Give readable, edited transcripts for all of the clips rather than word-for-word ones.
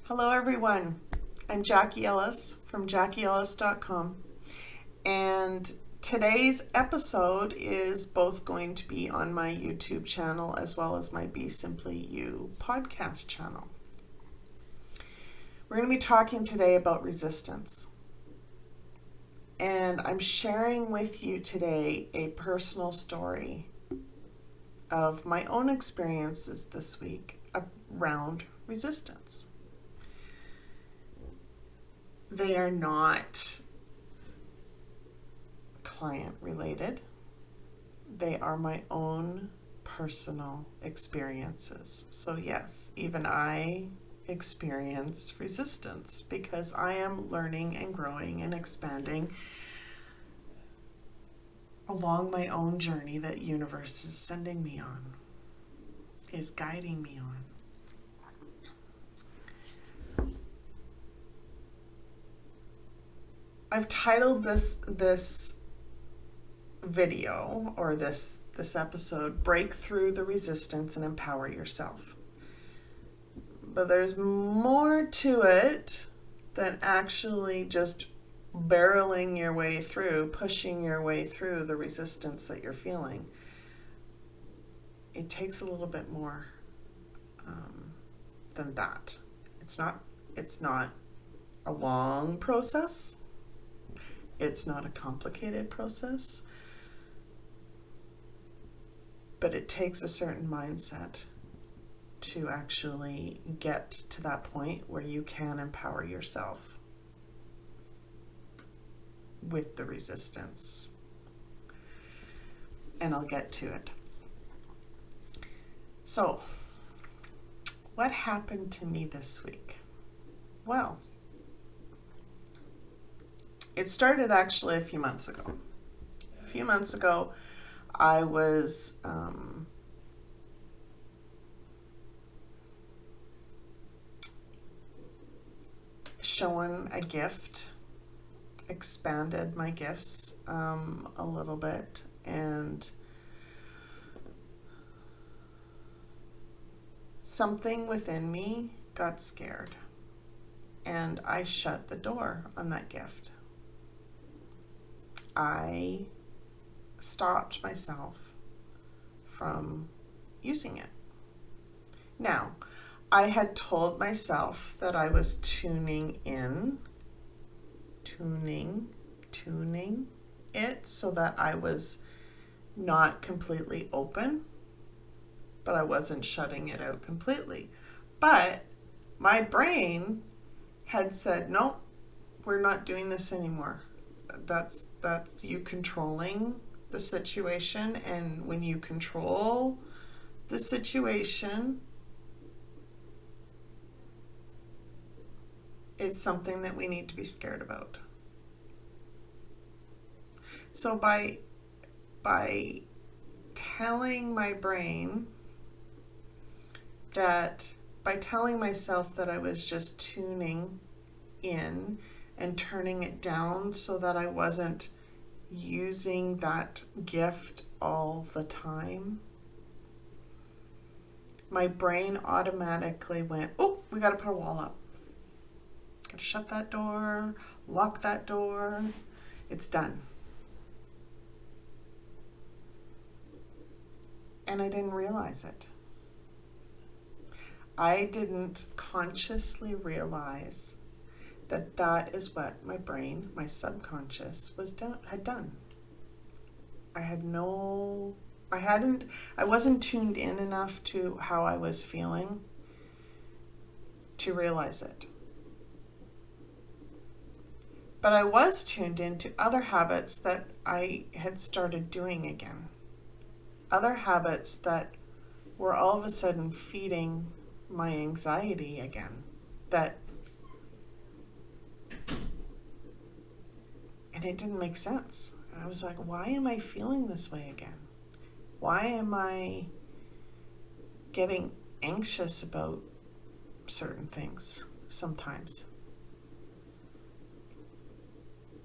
Hello everyone, I'm Jackie Ellis from JackieEllis.com, and today's episode is both going to be on my YouTube channel as well as my Be Simply You podcast channel. We're going to be talking today about resistance, and I'm sharing with you today a personal story of my own experiences this week around resistance. They are not client related. They are my own personal experiences. So yes, even I experience resistance because I am learning and growing and expanding along my own journey that universe is sending me on, is guiding me on. I've titled this video or this episode, Break Through the Resistance and Empower Yourself. But there's more to it than actually just barreling your way through, pushing your way through the resistance that you're feeling. It takes a little bit more than that. It's not a long process. It's not a complicated process, but it takes a certain mindset to actually get to that point where you can empower yourself with the resistance. And I'll get to it. So, what happened to me this week? Well, it started actually a few months ago. A few months ago, I was shown a gift, expanded my gifts a little bit, and something within me got scared, and I shut the door on that gift. I stopped myself from using it. Now, I had told myself that I was tuning it so that I was not completely open, but I wasn't shutting it out completely. But my brain had said, no, we're not doing this anymore. That's you controlling the situation, and when you control the situation, it's something that we need to be scared about. So by telling my brain that, by telling myself that I was just tuning in and turning it down so that I wasn't using that gift all the time, my brain automatically went, oh, we got to put a wall up. Got to shut that door, lock that door. It's done. And I didn't realize it. I didn't consciously realize that is what my brain, my subconscious, had done. I wasn't tuned in enough to how I was feeling to realize it. But I was tuned into other habits that I had started doing again. Other habits that were all of a sudden feeding my anxiety again. And it didn't make sense. I was like, why am I feeling this way again? Why am I getting anxious about certain things sometimes?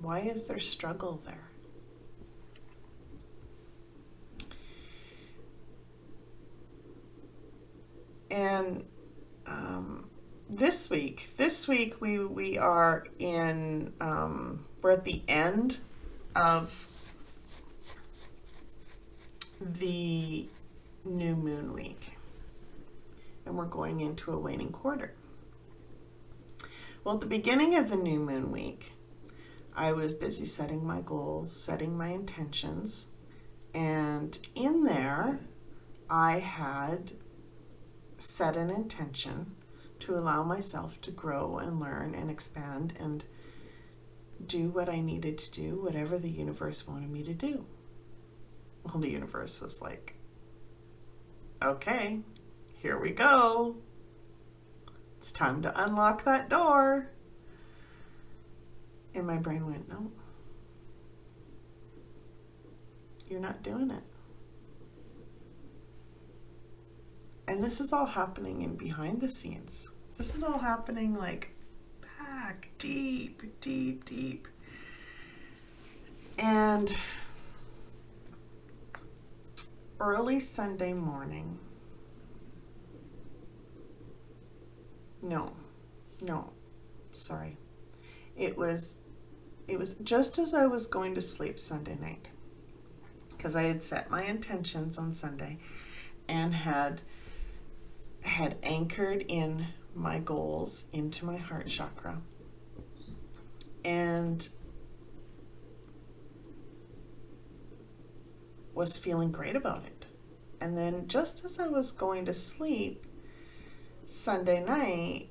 Why is there struggle there? And this week we are in, we're at the end of the new moon week, and we're going into a waning quarter. Well, at the beginning of the new moon week, I was busy setting my goals, setting my intentions, and in there, I had set an intention to allow myself to grow and learn and expand and do what I needed to do, whatever the universe wanted me to do. Well, the universe was like, okay, here we go. It's time to unlock that door. And my brain went, no, you're not doing it. And this is all happening in behind the scenes. This is all happening like back deep, deep, deep. And early Sunday morning, sorry. It was just as I was going to sleep Sunday night, because I had set my intentions on Sunday and had anchored in my goals into my heart chakra, and was feeling great about it. And then just as I was going to sleep Sunday night,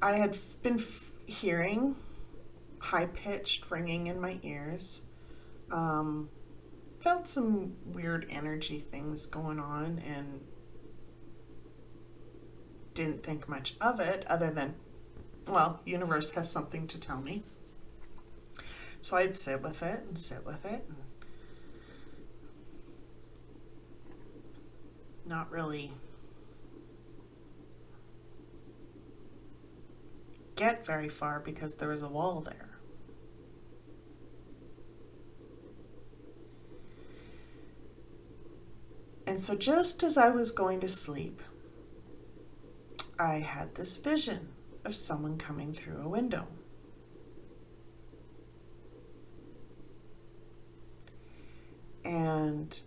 I had been hearing high-pitched ringing in my ears, felt some weird energy things going on, and didn't think much of it other than, well, universe has something to tell me. So I'd sit with it and not really get very far because there was a wall there. And so just as I was going to sleep, I had this vision of someone coming through a window. And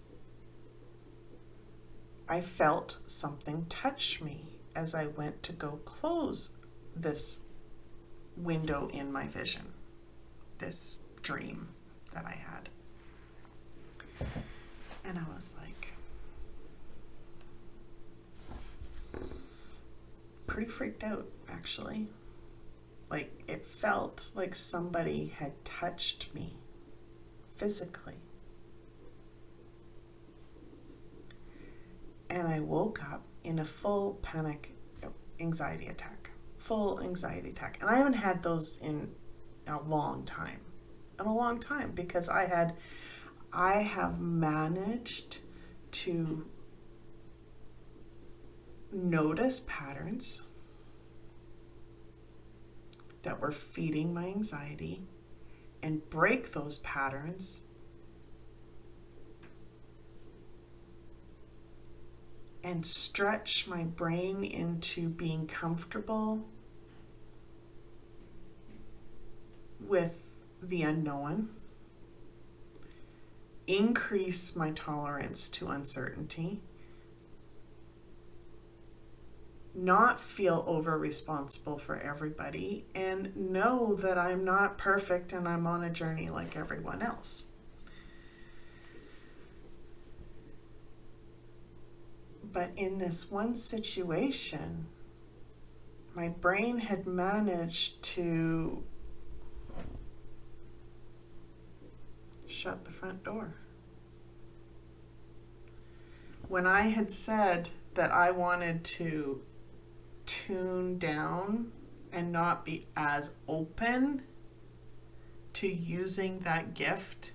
I felt something touch me as I went to go close this window in my vision, this dream that I had. And I was like, pretty freaked out, actually. Like, it felt like somebody had touched me physically. And I woke up in a full panic anxiety attack. And I haven't had those in a long time. Because I have managed to notice patterns that were feeding my anxiety and break those patterns and stretch my brain into being comfortable with the unknown, increase my tolerance to uncertainty, not feel over responsible for everybody, and know that I'm not perfect and I'm on a journey like everyone else. But in this one situation, my brain had managed to shut the front door. When I had said that I wanted to tune down and not be as open to using that gift,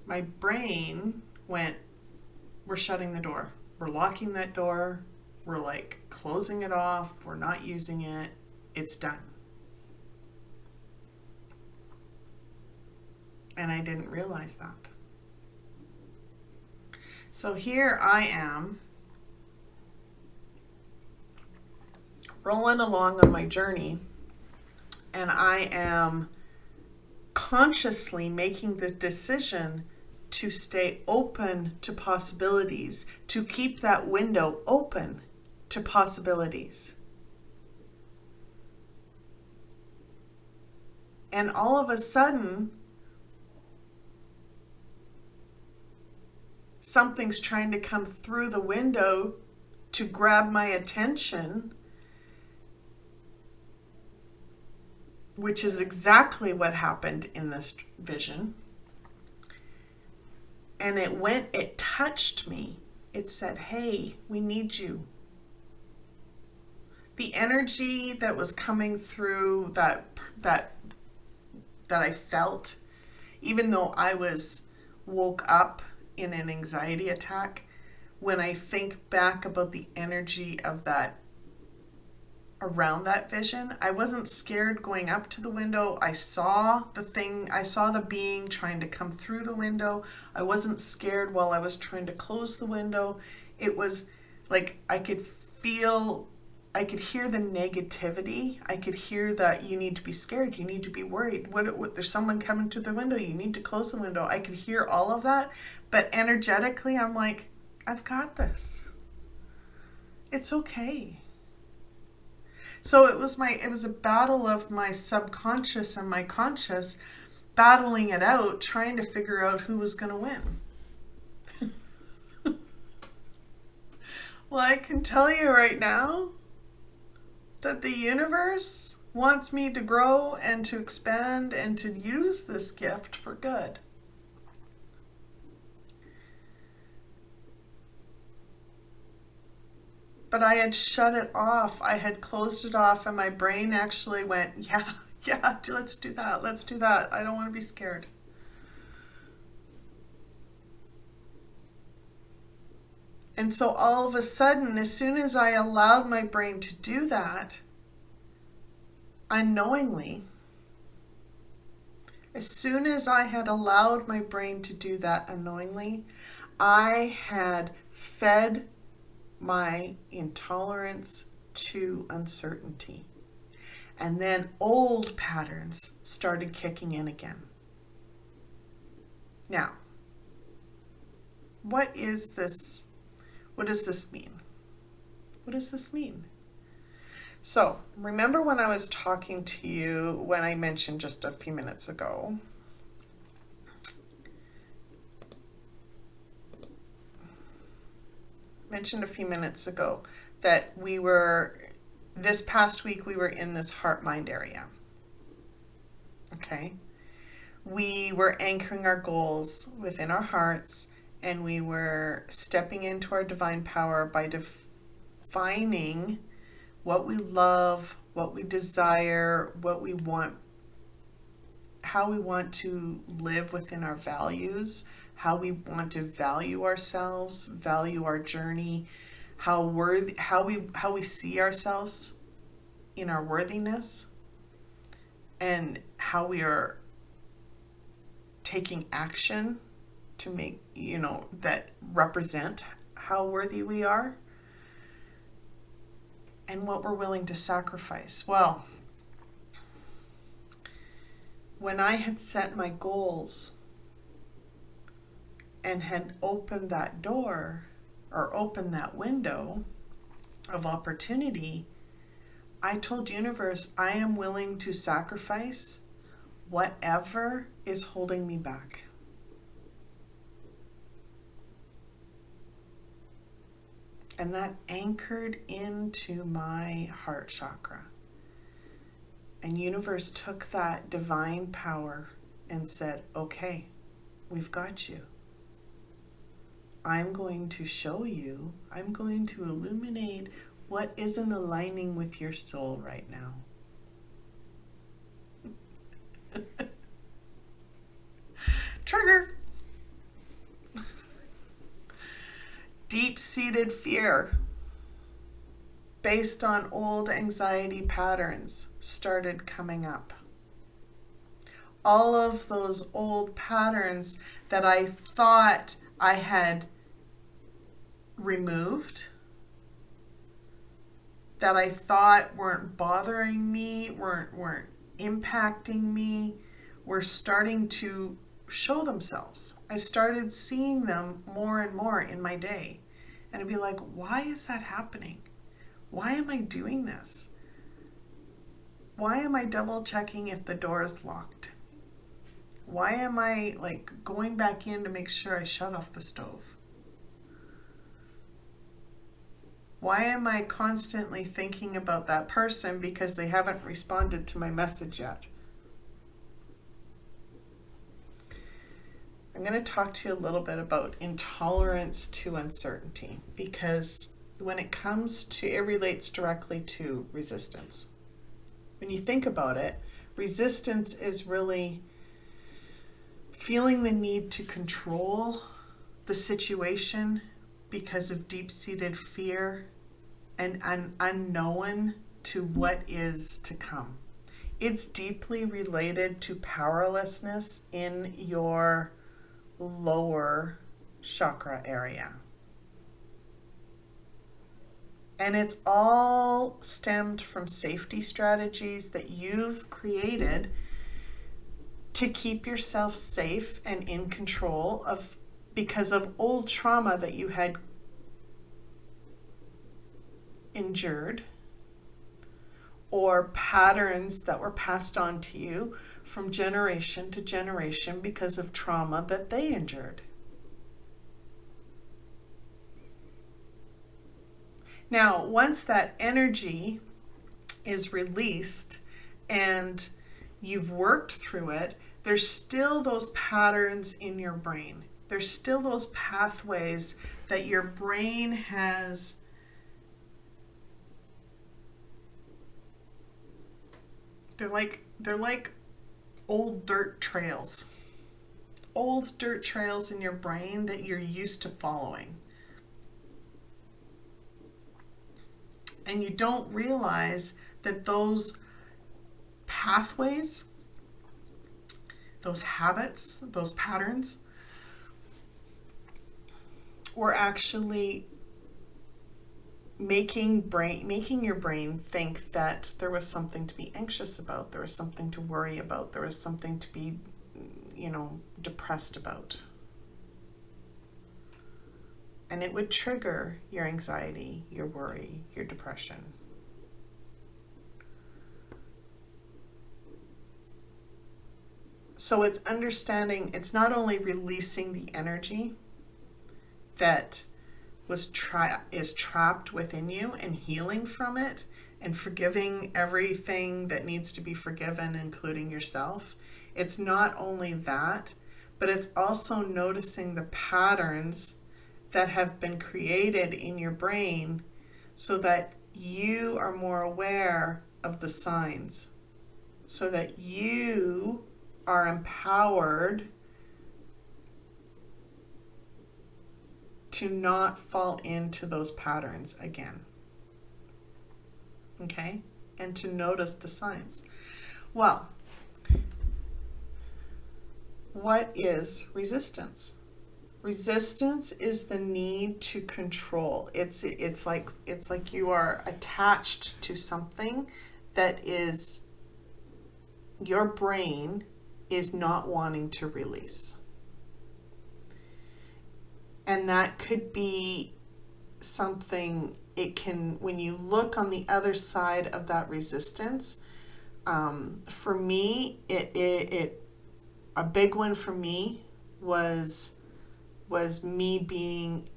my brain went, we're shutting the door. We're locking that door. We're like closing it off. We're not using it. It's done. And I didn't realize that. So here I am, rolling along on my journey, and I am consciously making the decision to stay open to possibilities, to keep that window open to possibilities. And all of a sudden, something's trying to come through the window to grab my attention, which is exactly what happened in this vision. And it touched me. It said, hey, we need you. The energy that was coming through that I felt, even though I was woke up in an anxiety attack, when I think back about the energy of that around that vision, I wasn't scared going up to the window. I saw the being trying to come through the window. I wasn't scared while I was trying to close the window. It was like I could hear the negativity. I could hear that you need to be scared, you need to be worried. What there's someone coming to the window, you need to close the window. I could hear all of that, but energetically I'm like, I've got this. It's okay. So it was a battle of my subconscious and my conscious battling it out, trying to figure out who was going to win. Well, I can tell you right now that the universe wants me to grow and to expand and to use this gift for good. But I had shut it off. I had closed it off, and my brain actually went, yeah, let's do that. I don't want to be scared. And so all of a sudden, as soon as I allowed my brain to do that, unknowingly, as soon as I had allowed my brain to do that unknowingly, I had fed my intolerance to uncertainty. And then old patterns started kicking in again. Now, what is this? What does this mean? What does this mean? So, remember when I was talking to you, when I mentioned just a few minutes ago, that this past week we were in this heart-mind area. Okay? We were anchoring our goals within our hearts, and we were stepping into our divine power by defining what we love, what we desire, what we want, how we want to live within our values, how we want to value ourselves, value our journey, how we see ourselves in our worthiness, and how we are taking action to make, that represent how worthy we are, and what we're willing to sacrifice. Well, when I had set my goals and had opened that door or opened that window of opportunity, I told universe, I am willing to sacrifice whatever is holding me back. And that anchored into my heart chakra. And universe took that divine power and said, okay, we've got you. I'm going to show you, I'm going to illuminate what isn't aligning with your soul right now. Trigger. Deep-seated fear based on old anxiety patterns started coming up. All of those old patterns that I thought I had removed, that I thought weren't bothering me, weren't impacting me, were starting to show themselves. I started seeing them more and more in my day. And I'd be like, why is that happening? Why am I doing this? Why am I double checking if the door is locked? Why am I like going back in to make sure I shut off the stove? Why am I constantly thinking about that person because they haven't responded to my message yet? I'm going to talk to you a little bit about intolerance to uncertainty, because when it comes to, it relates directly to resistance. When you think about it, resistance is really feeling the need to control the situation because of deep-seated fear and an unknown to what is to come. It's deeply related to powerlessness in your lower chakra area. And it's all stemmed from safety strategies that you've created to keep yourself safe and in control of, because of old trauma that you had endured, or patterns that were passed on to you from generation to generation because of trauma that they endured. Now, once that energy is released and you've worked through it, there's still those patterns in your brain. There's still those pathways that your brain has they're like old dirt trails. Old dirt trails in your brain that you're used to following. And you don't realize that those pathways, those habits, those patterns were actually making your brain think that there was something to be anxious about, there was something to worry about, there was something to be, depressed about. And it would trigger your anxiety, your worry, your depression. So it's understanding, it's not only releasing the energy that is trapped within you and healing from it and forgiving everything that needs to be forgiven, including yourself. It's not only that, but it's also noticing the patterns that have been created in your brain so that you are more aware of the signs, so that you are empowered to not fall into those patterns again. Okay? And to notice the signs. Well, what is resistance? Resistance is the need to control. It's like you are attached to something that is your brain is not wanting to release. And that could be something, when you look on the other side of that resistance, for me, a big one for me was me being,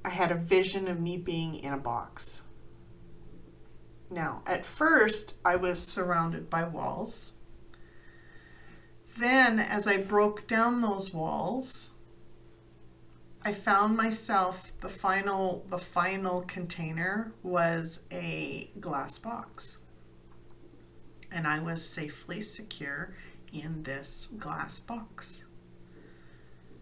I had a vision of me being in a box. Now, at first, I was surrounded by walls. Then, as I broke down those walls, I found myself, the final container was a glass box. And I was safely secure in this glass box.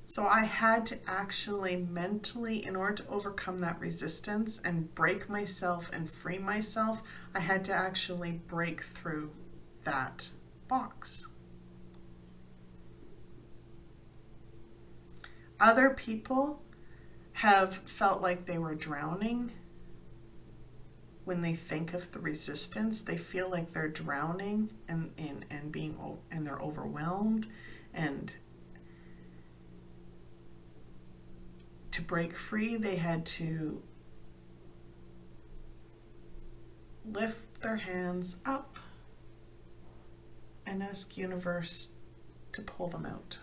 So I had to actually mentally, in order to overcome that resistance and break myself and free myself, I had to actually break through that box. Other people have felt like they were drowning when they think of the resistance, they feel like they're drowning and they're overwhelmed. And to break free, they had to lift their hands up and ask universe to pull them out.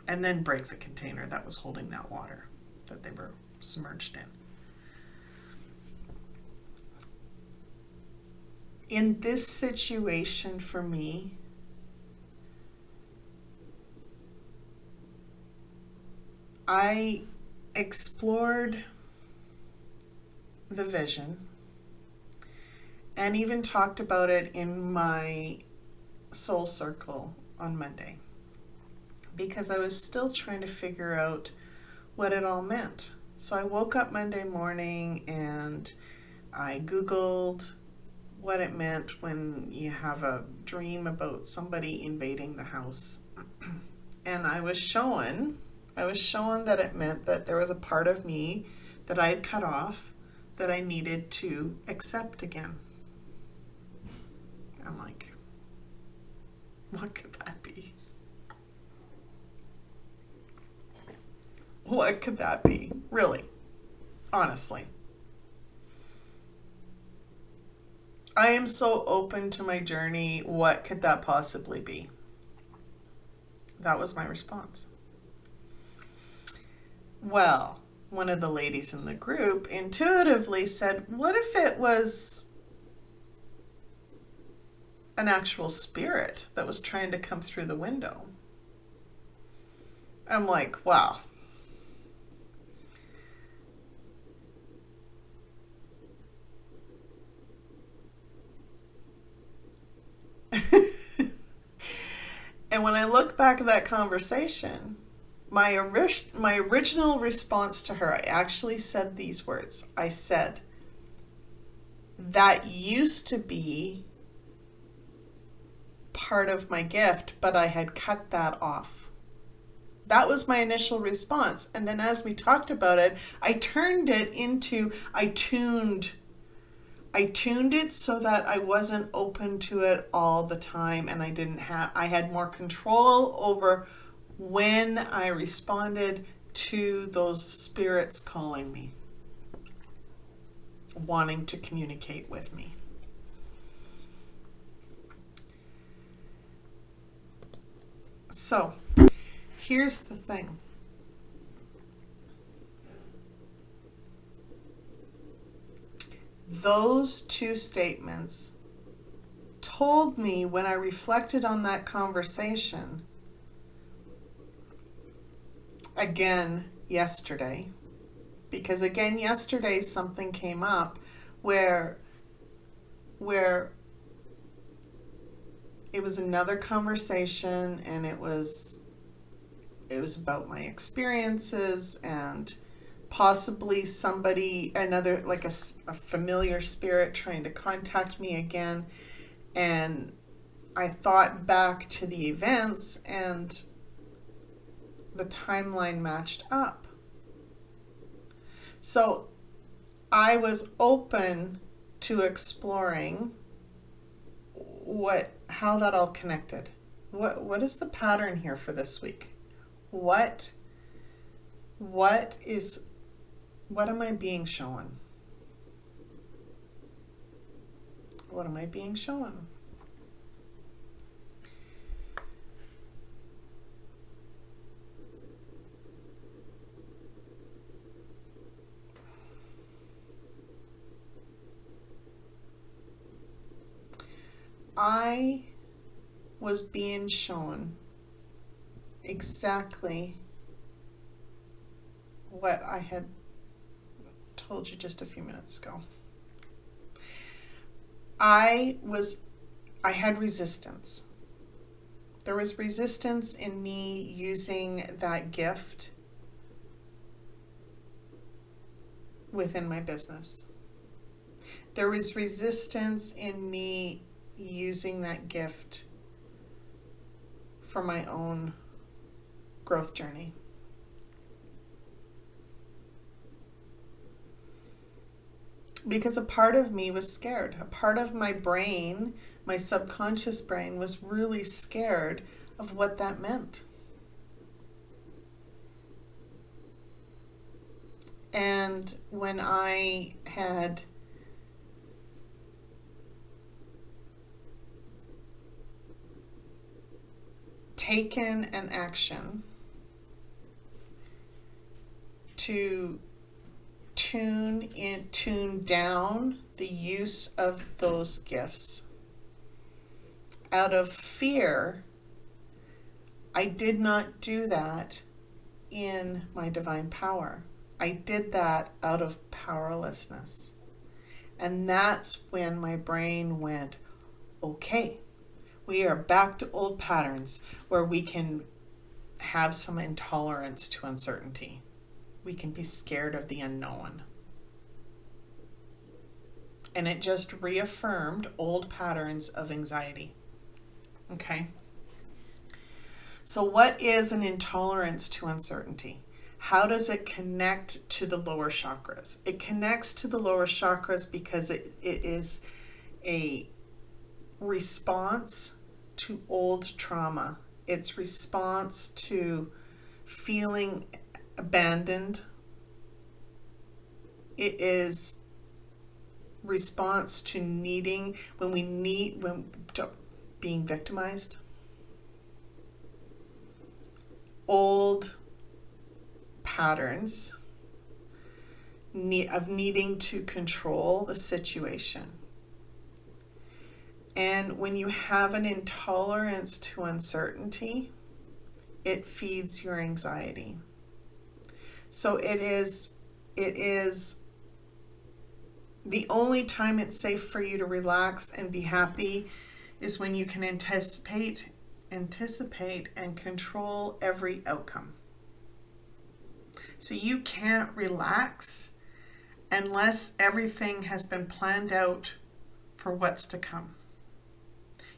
And then break the container that was holding that water that they were submerged in. In this situation for me, I explored the vision and even talked about it in my soul circle on Monday, because I was still trying to figure out what it all meant. So I woke up Monday morning and I Googled what it meant when you have a dream about somebody invading the house. And I was shown that it meant that there was a part of me that I had cut off that I needed to accept again. I'm like, what could that be? What could that be? Really? Honestly. I am so open to my journey. What could that possibly be? That was my response. Well, one of the ladies in the group intuitively said, what if it was an actual spirit that was trying to come through the window? I'm like, wow. And when I look back at that conversation, my original response to her, I actually said these words. I said, that used to be part of my gift, but I had cut that off. That was my initial response. And then as we talked about it, I turned it into, I tuned it so that I wasn't open to it all the time, and I had more control over when I responded to those spirits calling me, wanting to communicate with me. So, here's the thing. Those two statements told me, when I reflected on that conversation again yesterday, because again yesterday something came up where it was another conversation, and it was about my experiences and possibly somebody, another, like a familiar spirit trying to contact me again. And I thought back to the events, and the timeline matched up. So I was open to exploring how that all connected. What is the pattern here for this week? What am I being shown? What am I being shown? I was being shown exactly what I had told you just a few minutes ago. I had resistance. There was resistance in me using that gift within my business. There was resistance in me using that gift for my own growth journey. because a part of me was scared. A part of my brain, my subconscious brain, was really scared of what that meant. And when I had taken an action to tune down the use of those gifts out of fear, I did not do that in my divine power. I did that out of powerlessness. And that's when my brain went, okay, we are back to old patterns where we can have some intolerance to uncertainty. We can be scared of the unknown. And it just reaffirmed old patterns of anxiety. Okay? So what is an intolerance to uncertainty? How does it connect to the lower chakras? It connects to the lower chakras because it is a response to old trauma. It's response to feeling abandoned. It is response to needing, being victimized. Old patterns of needing to control the situation. And when you have an intolerance to uncertainty, it feeds your anxiety. So it is the only time it's safe for you to relax and be happy is when you can anticipate and control every outcome. So you can't relax unless everything has been planned out for what's to come.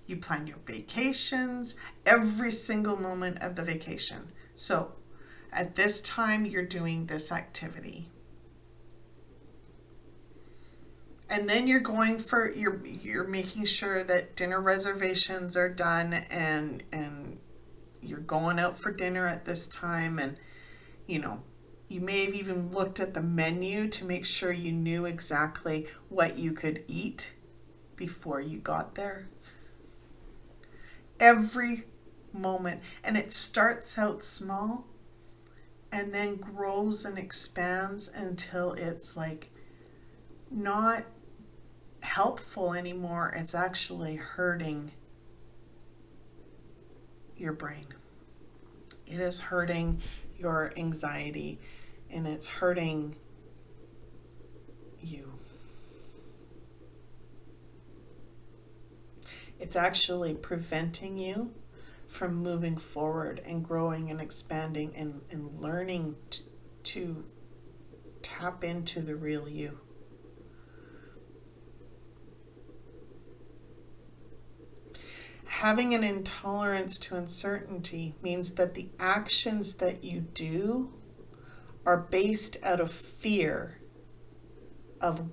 You plan your vacations, every single moment of the vacation. So at this time, you're doing this activity. And then you're going for, you're making sure that dinner reservations are done and you're going out for dinner at this time. And, you may have even looked at the menu to make sure you knew exactly what you could eat before you got there. Every moment. And it starts out small and then grows and expands until it's like not helpful anymore. It's actually hurting your brain. It is hurting your anxiety and it's hurting you. It's actually preventing you from moving forward and growing and expanding and learning to tap into the real you. Having an intolerance to uncertainty means that the actions that you do are based out of fear of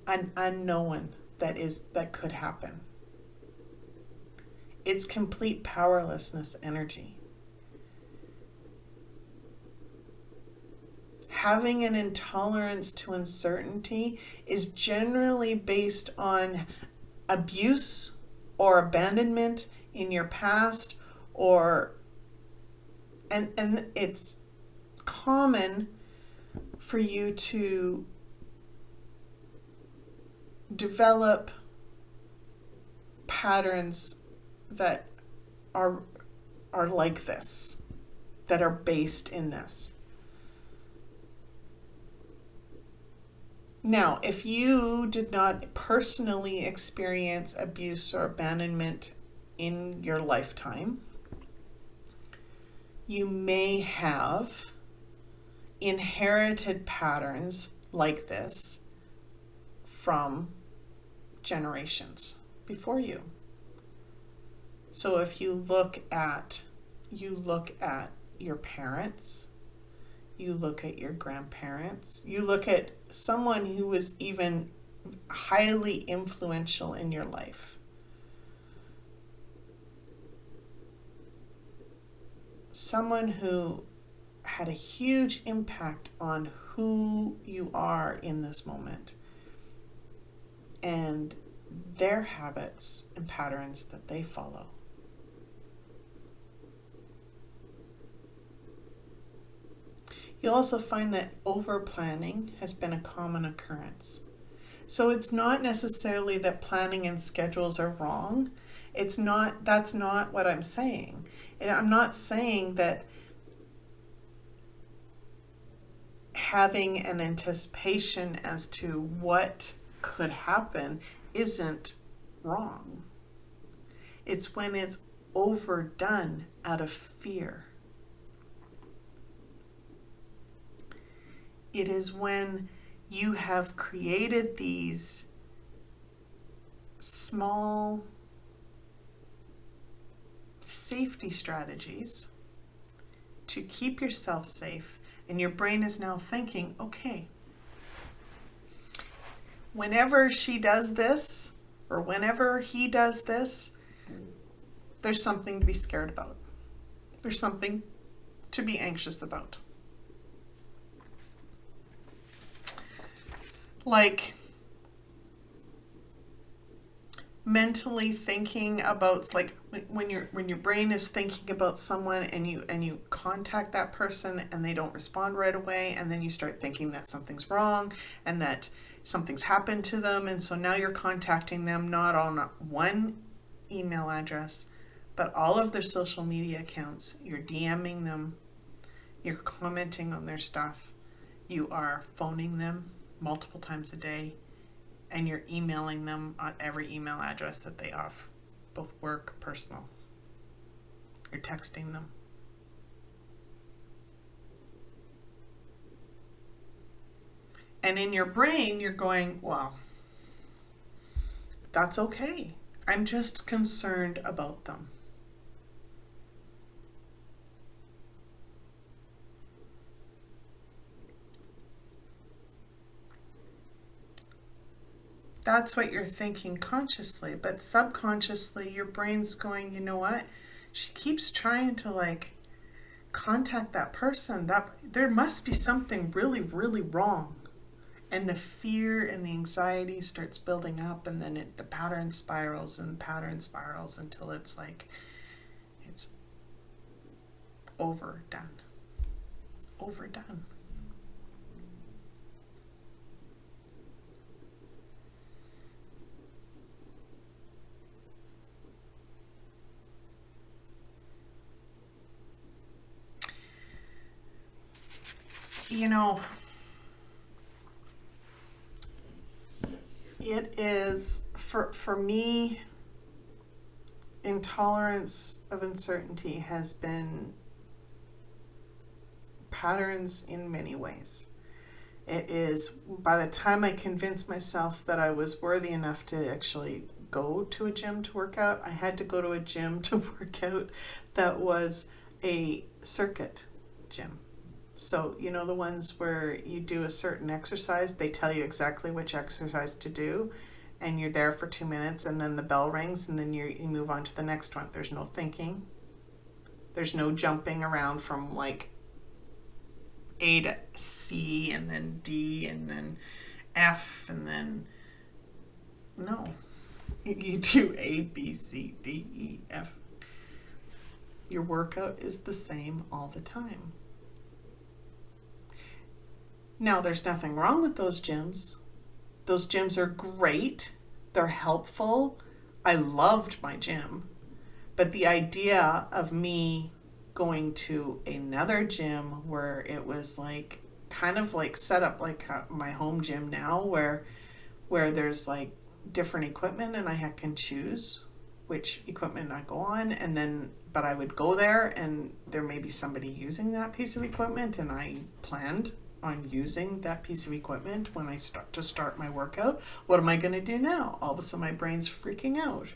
an unknown that could happen. It's complete powerlessness energy. Having an intolerance to uncertainty is generally based on abuse or abandonment in your past, and it's common for you to develop patterns that are like this, that are based in this. Now, if you did not personally experience abuse or abandonment in your lifetime, you may have inherited patterns like this from generations before you. So if you look at your parents, you look at your grandparents, you look at someone who was even highly influential in your life. Someone who had a huge impact on who you are in this moment and their habits and patterns that they follow. You'll also find that over-planning has been a common occurrence. So it's not necessarily that planning and schedules are wrong. That's not what I'm saying. And I'm not saying that having an anticipation as to what could happen isn't wrong. It's when it's overdone out of fear. It is when you have created these small safety strategies to keep yourself safe, and your brain is now thinking, okay, whenever she does this or whenever he does this, there's something to be scared about. There's something to be anxious about. Like mentally thinking about, like when your brain is thinking about someone and you contact that person and they don't respond right away, and then you start thinking that something's wrong and that something's happened to them, and so now you're contacting them not on one email address but all of their social media accounts. You're DMing them, you're commenting on their stuff, you are phoning them multiple times a day, and you're emailing them on every email address that they have, both work, personal. You're texting them. And in your brain, you're going, well, that's okay. I'm just concerned about them. That's what you're thinking consciously, but subconsciously your brain's going, you know what? She keeps trying to contact that person. That there must be something really, really wrong. And the fear and the anxiety starts building up, and then the pattern spirals until it's overdone. You know, it is, for me, intolerance of uncertainty has been patterns in many ways. It is, by the time I convinced myself that I was worthy enough to actually go to a gym to work out, I had to go to a gym to work out that was a circuit gym. So, you know, the ones where you do a certain exercise, they tell you exactly which exercise to do, and you're there for 2 minutes, and then the bell rings, and then you move on to the next one. There's no thinking. There's no jumping around from A to C, and then D, and then F, and then... No. You do A, B, C, D, E, F. Your workout is the same all the time. Now, there's nothing wrong with those gyms. Those gyms are great. They're helpful. I loved my gym. But the idea of me going to another gym where it was kind of set up like my home gym now, where there's different equipment and I can choose which equipment I go on, but I would go there and there may be somebody using that piece of equipment, and I planned on using that piece of equipment when I start my workout. What am I going to do now? All of a sudden my brain's freaking out.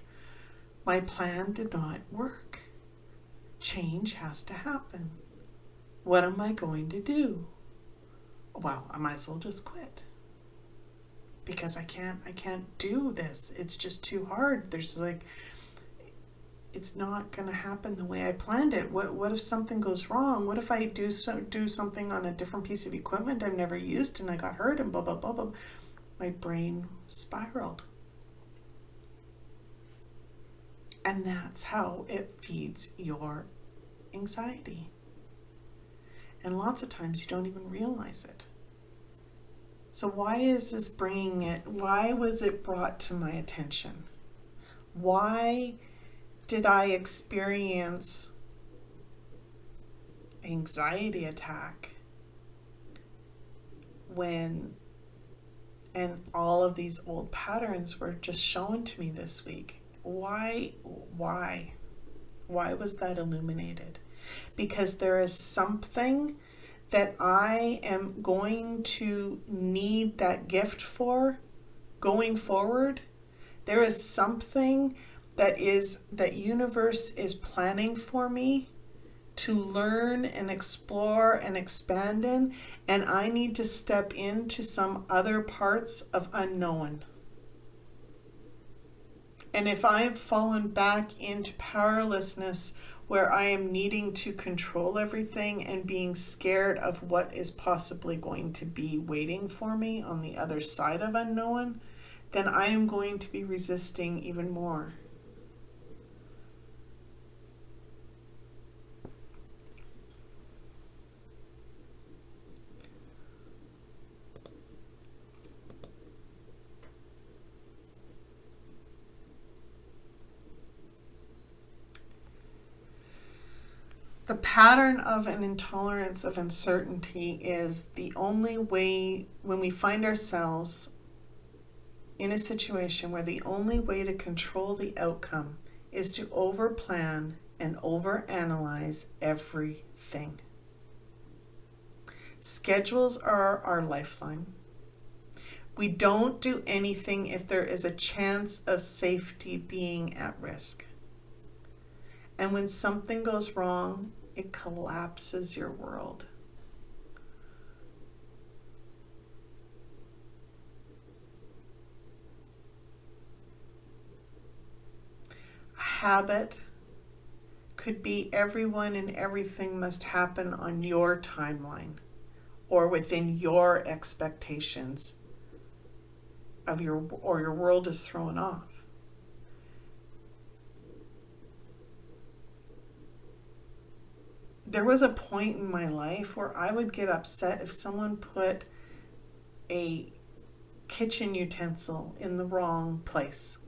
My plan did not work. Change has to happen. What am I going to do? well, I might as well just quit. Because I can't do this. It's just too hard. There's like, it's not going to happen the way I planned it. What if something goes wrong? What if I do something on a different piece of equipment I've never used and I got hurt and blah, blah, blah, blah. My brain spiraled. And that's how it feeds your anxiety. And lots of times you don't even realize it. So why is this bringing it? Why was it brought to my attention? Why did I experience anxiety attack and all of these old patterns were just shown to me this week? Why was that illuminated? Because there is something that I am going to need that gift for going forward. There is something that universe is planning for me to learn and explore and expand in, and I need to step into some other parts of unknown. And if I've fallen back into powerlessness, where I am needing to control everything and being scared of what is possibly going to be waiting for me on the other side of unknown, then I am going to be resisting even more. The pattern of an intolerance of uncertainty is the only way, when we find ourselves in a situation where the only way to control the outcome is to overplan and overanalyze everything. Schedules are our lifeline. We don't do anything if there is a chance of safety being at risk. And when something goes wrong, it collapses your world. A habit could be everyone and everything must happen on your timeline or within your expectations of your world is thrown off. There was a point in my life where I would get upset if someone put a kitchen utensil in the wrong place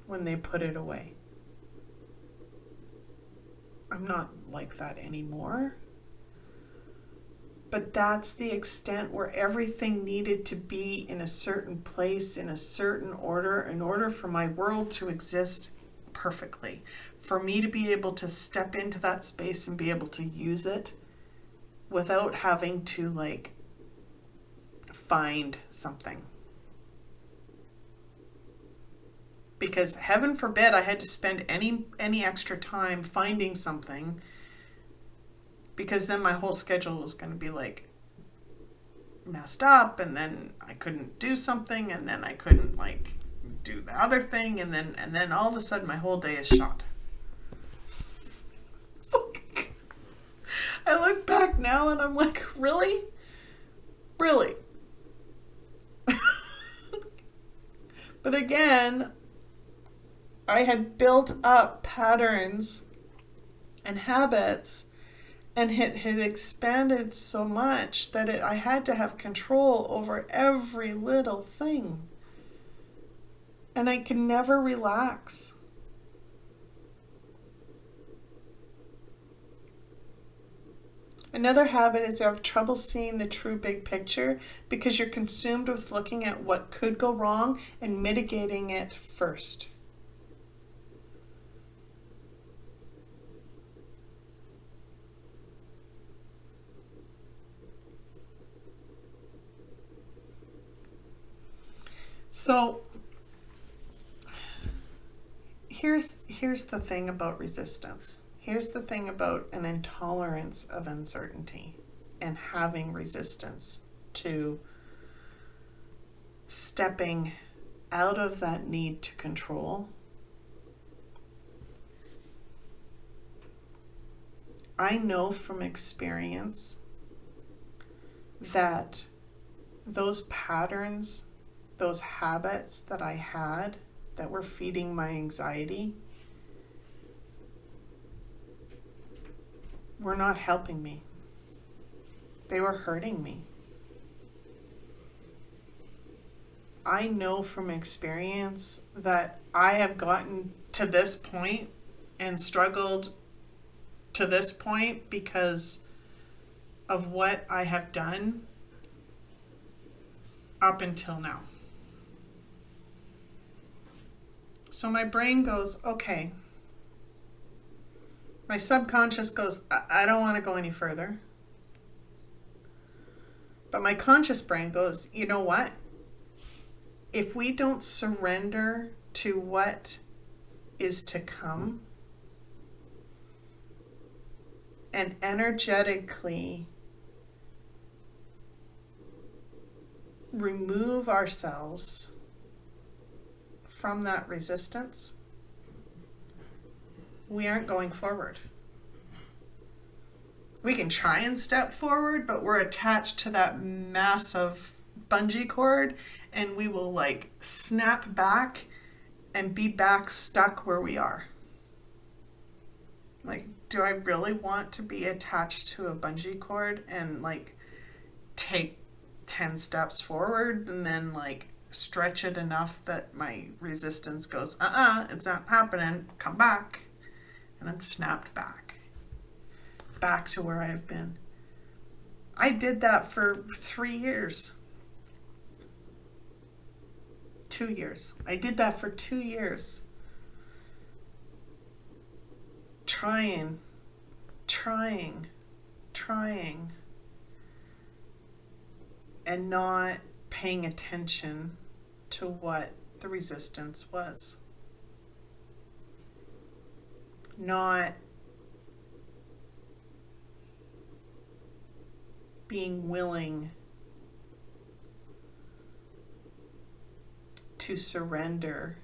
when they put it away. I'm not like that anymore. But that's the extent where everything needed to be in a certain place, in a certain order, in order for my world to exist perfectly. For me to be able to step into that space and be able to use it without having to find something. Because heaven forbid I had to spend any extra time finding something, because then my whole schedule was going to be messed up, and then I couldn't do something, and then I couldn't do the other thing, and then all of a sudden my whole day is shot. I look back now and I'm like, really? Really? But again, I had built up patterns and habits, and it had expanded so much that I had to have control over every little thing. And I could never relax. Another habit is you have trouble seeing the true big picture because you're consumed with looking at what could go wrong and mitigating it first. So here's the thing about resistance. Here's the thing about an intolerance of uncertainty and having resistance to stepping out of that need to control. I know from experience that those patterns, those habits that I had that were feeding my anxiety were not helping me. They were hurting me. I know from experience that I have gotten to this point and struggled to this point because of what I have done up until now. So my brain goes, okay. My subconscious goes, I don't want to go any further. But my conscious brain goes, you know what? If we don't surrender to what is to come and energetically remove ourselves from that resistance, we aren't going forward. We can try and step forward, but we're attached to that massive bungee cord and we will like snap back and be back stuck where we are. Like, do I really want to be attached to a bungee cord and like take 10 steps forward and then like stretch it enough that my resistance goes, it's not happening, come back. And I'm snapped back to where I have been. I did that for 3 years. 2 years. I did that for 2 years. Trying, and not paying attention to what the resistance was. Not being willing to surrender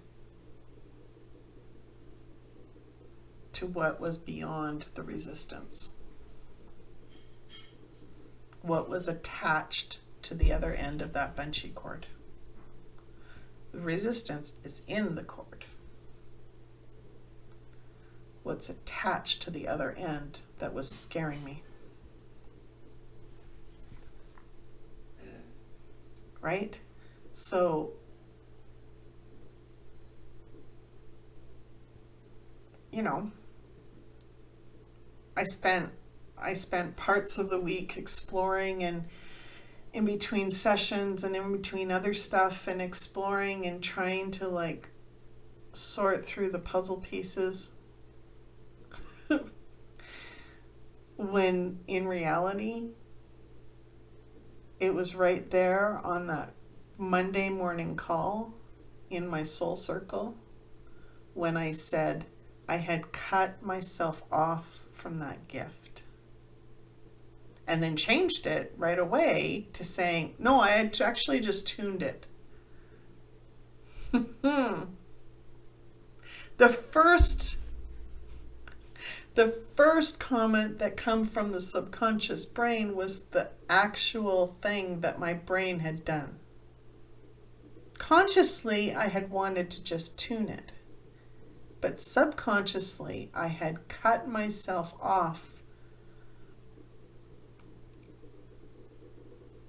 to what was beyond the resistance, what was attached to the other end of that bungee cord. The resistance is in the cord. What's attached to the other end that was scaring me. Right? So, I spent parts of the week exploring and in between sessions and in between other stuff and exploring and trying to like sort through the puzzle pieces when in reality it was right there on that Monday morning call in my soul circle when I said I had cut myself off from that gift. And then changed it right away to saying, no, I had actually just tuned it. The first comment that come from the subconscious brain was the actual thing that my brain had done. Consciously, I had wanted to just tune it. But subconsciously, I had cut myself off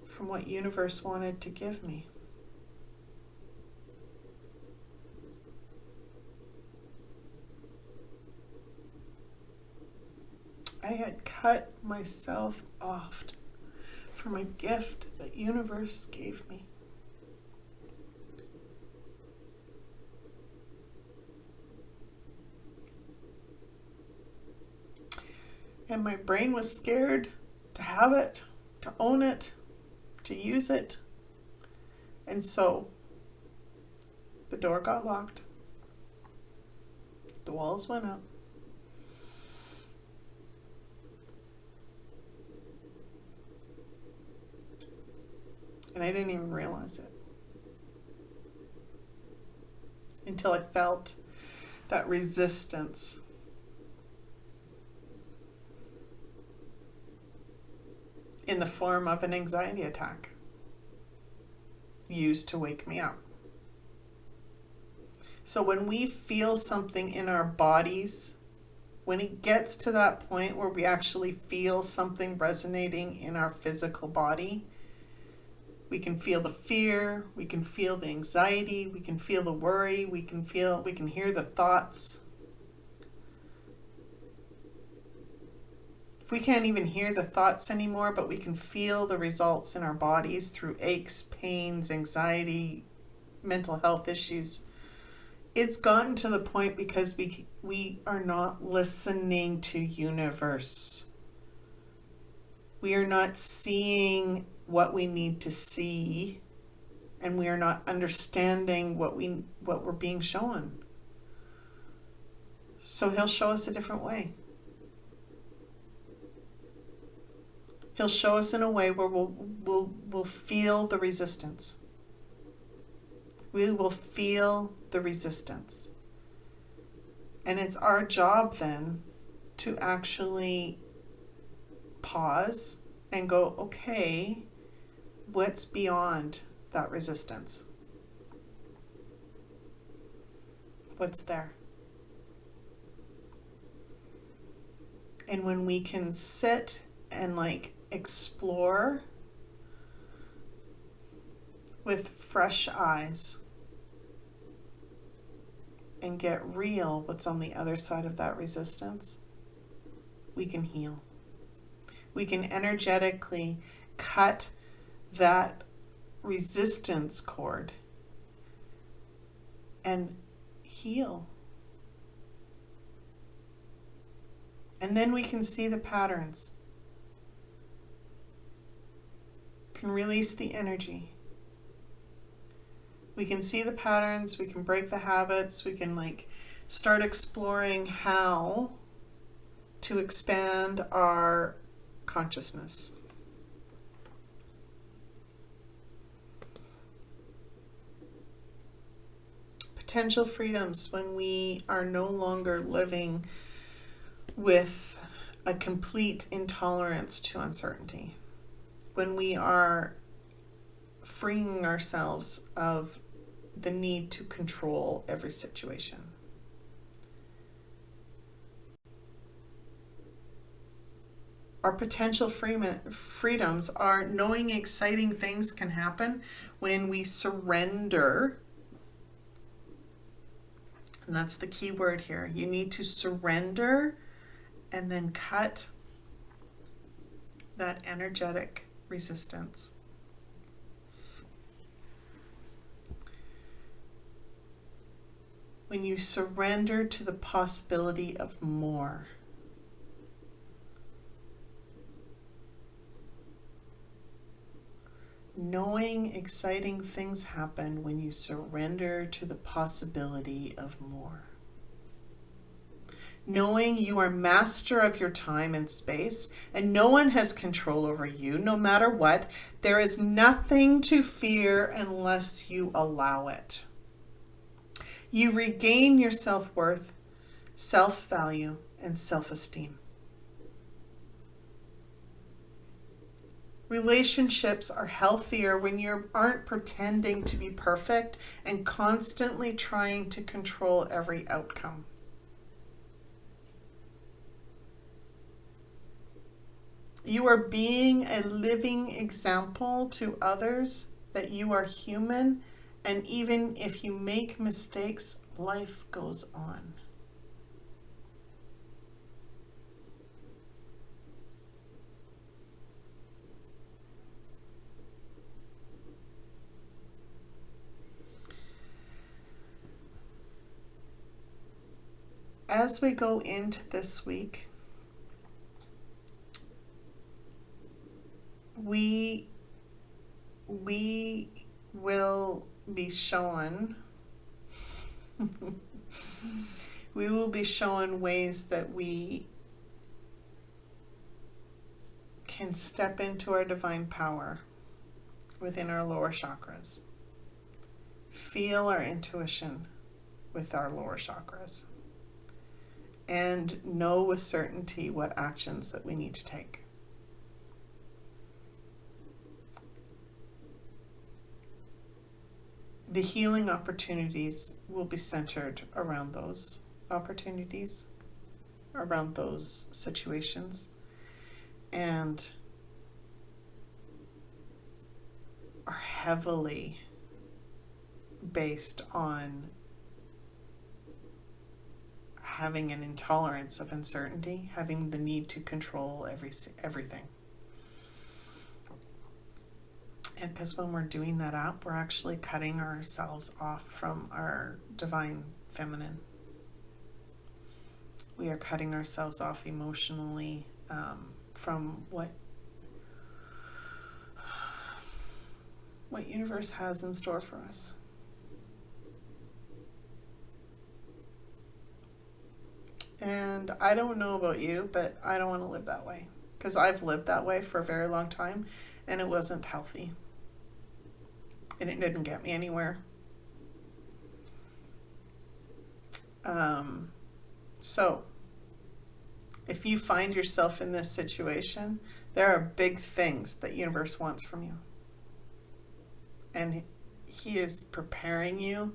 from what universe wanted to give me. I had cut myself off from a gift that universe gave me. And my brain was scared to have it, to own it, to use it. And so the door got locked. The walls went up. And I didn't even realize it until I felt that resistance. In the form of an anxiety attack used to wake me up. So when we feel something in our bodies, when it gets to that point where we actually feel something resonating in our physical body, we can feel the fear, we can feel the anxiety, we can feel the worry, we can hear the thoughts. If we can't even hear the thoughts anymore, but we can feel the results in our bodies through aches, pains, anxiety, mental health issues, it's gotten to the point because we are not listening to universe. We are not seeing what we need to see, and we are not understanding what we're being shown. So he'll show us a different way. He'll show us in a way where we'll feel the resistance. We will feel the resistance. And it's our job then to actually pause and go, okay, what's beyond that resistance? What's there? And when we can sit and explore with fresh eyes and get real what's on the other side of that resistance, we can heal. We can energetically cut that resistance cord and heal. And then we can see the patterns. Can release the energy. We can see the patterns, we can break the habits, we can start exploring how to expand our consciousness. Potential freedoms when we are no longer living with a complete intolerance to uncertainty. When we are freeing ourselves of the need to control every situation. Our potential freedoms are knowing exciting things can happen when we surrender. And that's the key word here. You need to surrender and then cut that energetic resistance. When you surrender to the possibility of more. Knowing exciting things happen when you surrender to the possibility of more. Knowing you are master of your time and space, and no one has control over you, no matter what. There is nothing to fear unless you allow it. You regain your self-worth, self-value, and self-esteem. Relationships are healthier when you aren't pretending to be perfect and constantly trying to control every outcome. You are being a living example to others that you are human, and even if you make mistakes, life goes on. As we go into this week, we will be shown ways that we can step into our divine power within our lower chakras. Feel our intuition with our lower chakras. And know with certainty what actions that we need to take. The healing opportunities will be centered around those opportunities, around those situations, and are heavily based on having an intolerance of uncertainty, having the need to control everything. And because when we're doing that up, we're actually cutting ourselves off from our divine feminine. We are cutting ourselves off emotionally from what universe has in store for us. And I don't know about you, but I don't want to live that way. Because I've lived that way for a very long time, and it wasn't healthy. And it didn't get me anywhere. So, if you find yourself in this situation, there are big things that universe wants from you. And he is preparing you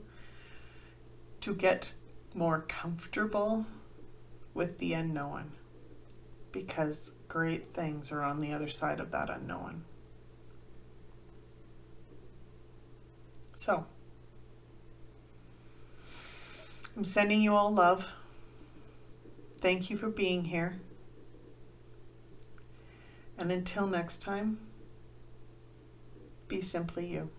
to get more comfortable with the unknown, because great things are on the other side of that unknown. So, I'm sending you all love. Thank you for being here. And until next time, be simply you.